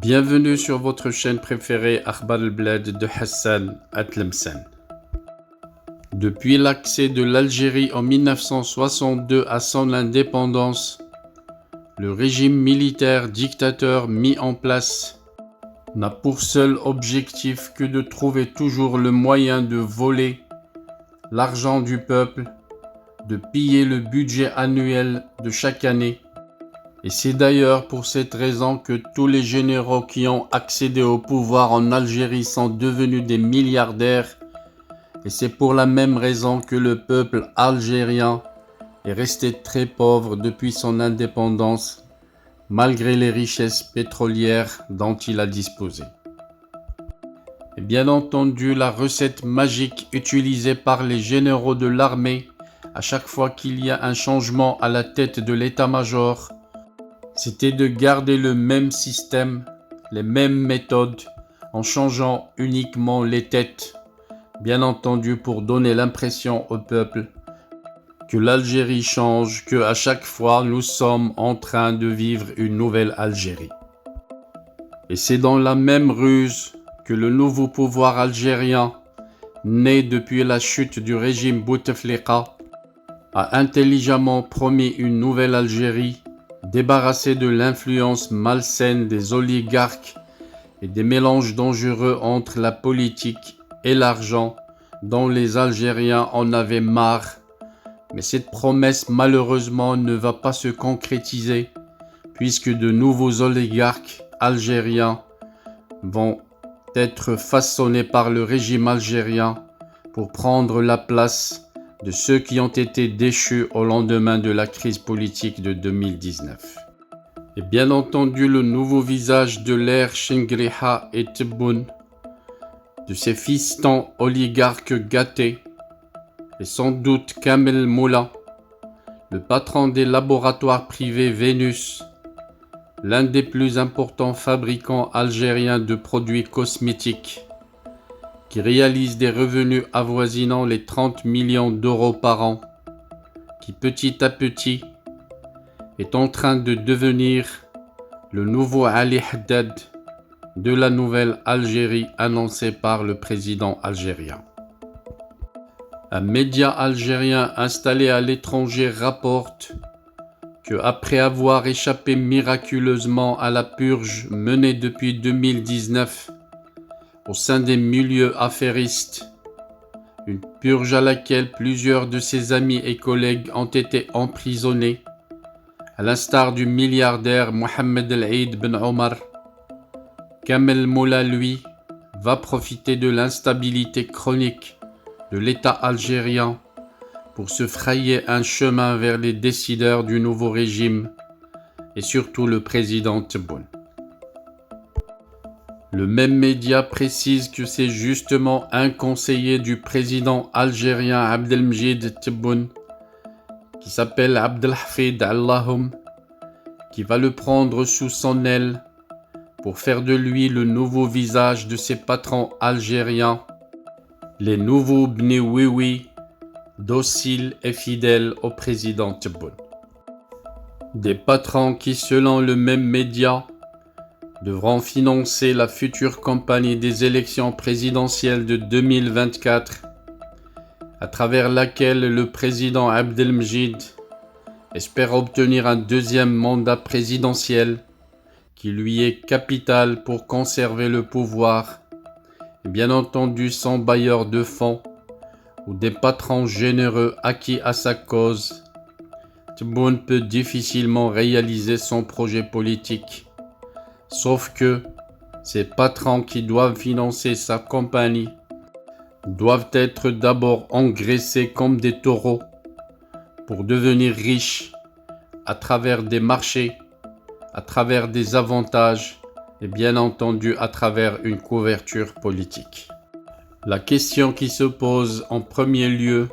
Bienvenue sur votre chaîne préférée Akhbar al-Blad de Hassan Atlemsen. Depuis l'accès de l'Algérie en 1962 à son indépendance, le régime militaire dictateur mis en place n'a pour seul objectif que de trouver toujours le moyen de voler l'argent du peuple, de piller le budget annuel de chaque année. Et c'est d'ailleurs pour cette raison que tous les généraux qui ont accédé au pouvoir en Algérie sont devenus des milliardaires. Et c'est pour la même raison que le peuple algérien est resté très pauvre depuis son indépendance, malgré les richesses pétrolières dont il a disposé. Et bien entendu, la recette magique utilisée par les généraux de l'armée à chaque fois qu'il y a un changement à la tête de l'état-major, c'était de garder le même système, les mêmes méthodes, en changeant uniquement les têtes, bien entendu pour donner l'impression au peuple que l'Algérie change, que à chaque fois nous sommes en train de vivre une nouvelle Algérie. Et c'est dans la même ruse que le nouveau pouvoir algérien, né depuis la chute du régime Bouteflika, a intelligemment promis une nouvelle Algérie, débarrassé de l'influence malsaine des oligarques et des mélanges dangereux entre la politique et l'argent dont les Algériens en avaient marre. Mais cette promesse malheureusement ne va pas se concrétiser puisque de nouveaux oligarques algériens vont être façonnés par le régime algérien pour prendre la place de ceux qui ont été déchus au lendemain de la crise politique de 2019. Et bien entendu, le nouveau visage de l'ère Chengriha et Tebboune, de ces fistons oligarques gâtés, et sans doute Kamel Moula, le patron des laboratoires privés Vénus, l'un des plus importants fabricants algériens de produits cosmétiques, qui réalise des revenus avoisinant les 30 millions d'euros par an, qui petit à petit est en train de devenir le nouveau Ali Haddad de la nouvelle Algérie annoncée par le président algérien. Un média algérien installé à l'étranger rapporte que après avoir échappé miraculeusement à la purge menée depuis 2019, au sein des milieux affairistes, une purge à laquelle plusieurs de ses amis et collègues ont été emprisonnés, à l'instar du milliardaire Mohamed El Eid Ben Omar. Kamel Moula, lui, va profiter de l'instabilité chronique de l'État algérien pour se frayer un chemin vers les décideurs du nouveau régime et surtout le président Tebboune. Le même média précise que c'est justement un conseiller du président algérien Abdelmjid Tebboune, qui s'appelle Abdelhafid Allahoum, qui va le prendre sous son aile pour faire de lui le nouveau visage de ses patrons algériens, les nouveaux Bni Wiwi, dociles et fidèles au président Tebboune. Des patrons qui, selon le même média, devront financer la future campagne des élections présidentielles de 2024, à travers laquelle le président Abdelmjid espère obtenir un deuxième mandat présidentiel qui lui est capital pour conserver le pouvoir, et bien entendu son bailleur de fonds ou des patrons généreux acquis à sa cause. Tebboune peut difficilement réaliser son projet politique. Sauf que ces patrons qui doivent financer sa compagnie doivent être d'abord engraissés comme des taureaux pour devenir riches à travers des marchés, à travers des avantages et bien entendu à travers une couverture politique. La question qui se pose en premier lieu,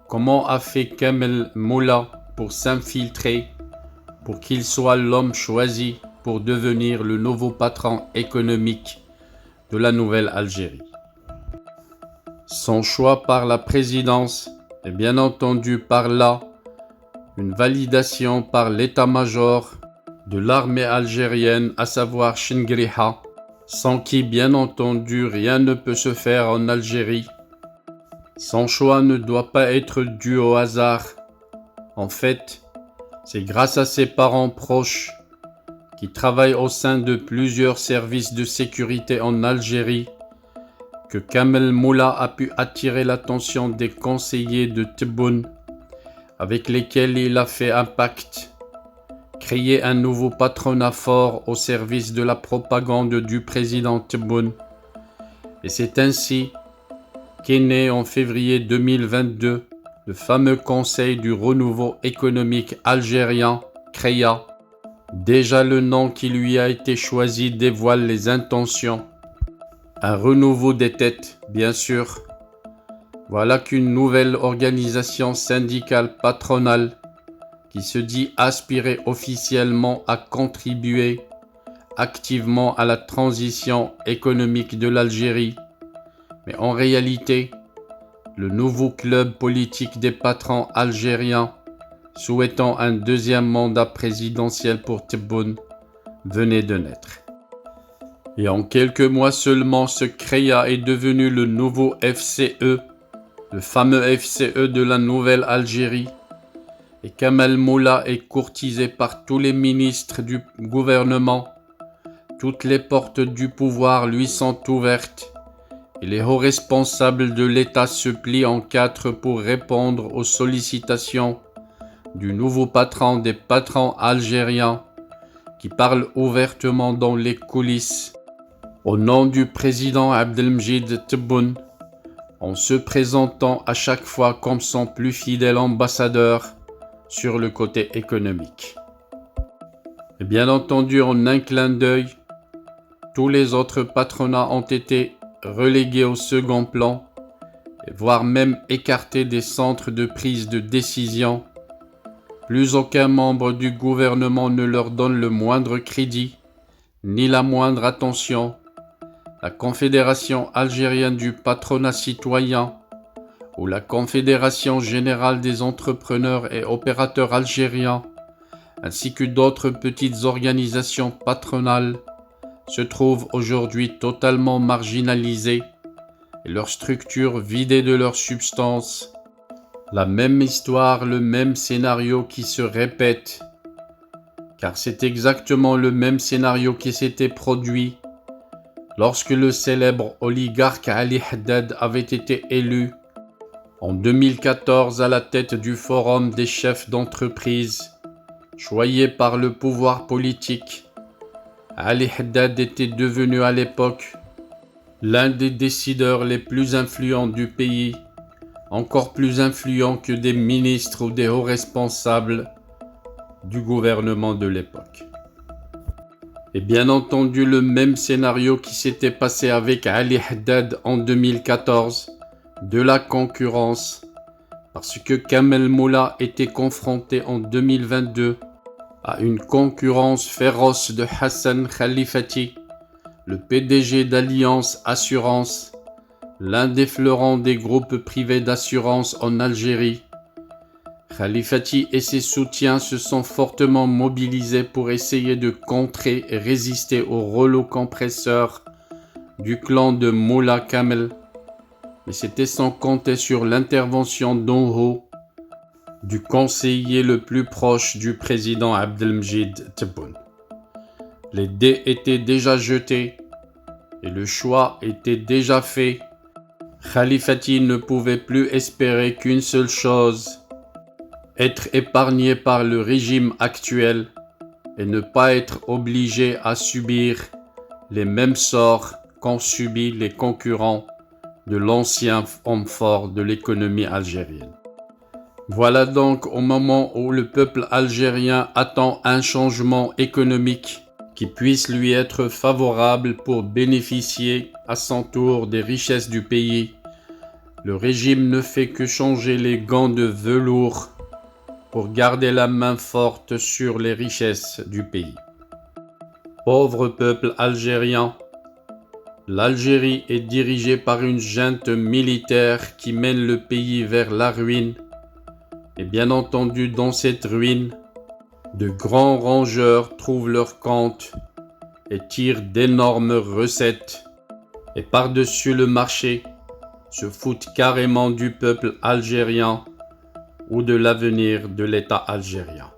comment a fait Kamel Moula pour s'infiltrer, pour qu'il soit l'homme choisi pour devenir le nouveau patron économique de la nouvelle Algérie. Son choix par la présidence et bien entendu par là une validation par l'état-major de l'armée algérienne, à savoir Chengriha, sans qui bien entendu rien ne peut se faire en Algérie. Son choix ne doit pas être dû au hasard. En fait, c'est grâce à ses parents proches qui travaillent au sein de plusieurs services de sécurité en Algérie que Kamel Moula a pu attirer l'attention des conseillers de Tebboune avec lesquels il a fait un pacte, créer un nouveau patronat fort au service de la propagande du président Tebboune. Et c'est ainsi qu'est né en février 2022 le fameux Conseil du renouveau économique algérien, CREA. Déjà le nom qui lui a été choisi dévoile les intentions. Un renouveau des têtes, bien sûr. Voilà qu'une nouvelle organisation syndicale patronale qui se dit aspirer officiellement à contribuer activement à la transition économique de l'Algérie. Mais en réalité, le nouveau club politique des patrons algériens souhaitant un deuxième mandat présidentiel pour Tebboune venait de naître. Et en quelques mois seulement, ce CREA est devenu le nouveau FCE, le fameux FCE de la nouvelle Algérie. Et Kamel Moula est courtisé par tous les ministres du gouvernement. Toutes les portes du pouvoir lui sont ouvertes. Et les hauts responsables de l'État se plient en quatre pour répondre aux sollicitations du nouveau patron des patrons algériens qui parle ouvertement dans les coulisses au nom du président Abdelmjid Tebboune, en se présentant à chaque fois comme son plus fidèle ambassadeur sur le côté économique. Et bien entendu, en un clin d'œil, tous les autres patronats ont été relégués au second plan, voire même écartés des centres de prise de décision. Plus aucun membre du gouvernement ne leur donne le moindre crédit, ni la moindre attention. La Confédération algérienne du patronat citoyen ou la Confédération générale des entrepreneurs et opérateurs algériens, ainsi que d'autres petites organisations patronales, se trouvent aujourd'hui totalement marginalisées et leurs structures vidées de leur substance. La même histoire, le même scénario qui se répète, car c'est exactement le même scénario qui s'était produit lorsque le célèbre oligarque Ali Haddad avait été élu en 2014 à la tête du Forum des chefs d'entreprise, choyé par le pouvoir politique. Ali Haddad était devenu à l'époque l'un des décideurs les plus influents du pays, encore plus influent que des ministres ou des hauts responsables du gouvernement de l'époque. Et bien entendu, le même scénario qui s'était passé avec Ali Haddad en 2014, de la concurrence, parce que Kamel Moula était confronté en 2022 à une concurrence féroce de Hassan Khalifati, le PDG d'Alliance Assurance, l'un des fleurons des groupes privés d'assurance en Algérie. Khalifati et ses soutiens se sont fortement mobilisés pour essayer de contrer et résister au rouleau compresseur du clan de Moula Kamel, mais c'était sans compter sur l'intervention d'en haut du conseiller le plus proche du président Abdelmjid Tebboune. Les dés étaient déjà jetés et le choix était déjà fait. Khalifati ne pouvait plus espérer qu'une seule chose: être épargné par le régime actuel et ne pas être obligé à subir les mêmes sorts qu'ont subi les concurrents de l'ancien homme fort de l'économie algérienne. Voilà donc au moment où le peuple algérien attend un changement économique qui puisse lui être favorable pour bénéficier à son tour des richesses du pays. Le régime ne fait que changer les gants de velours pour garder la main forte sur les richesses du pays. Pauvre peuple algérien, l'Algérie est dirigée par une junte militaire qui mène le pays vers la ruine. Et bien entendu, dans cette ruine, De grands rongeurs trouvent leur compte et tirent d'énormes recettes. Et par-dessus le marché, se foutent carrément du peuple algérien ou de l'avenir de l'État algérien.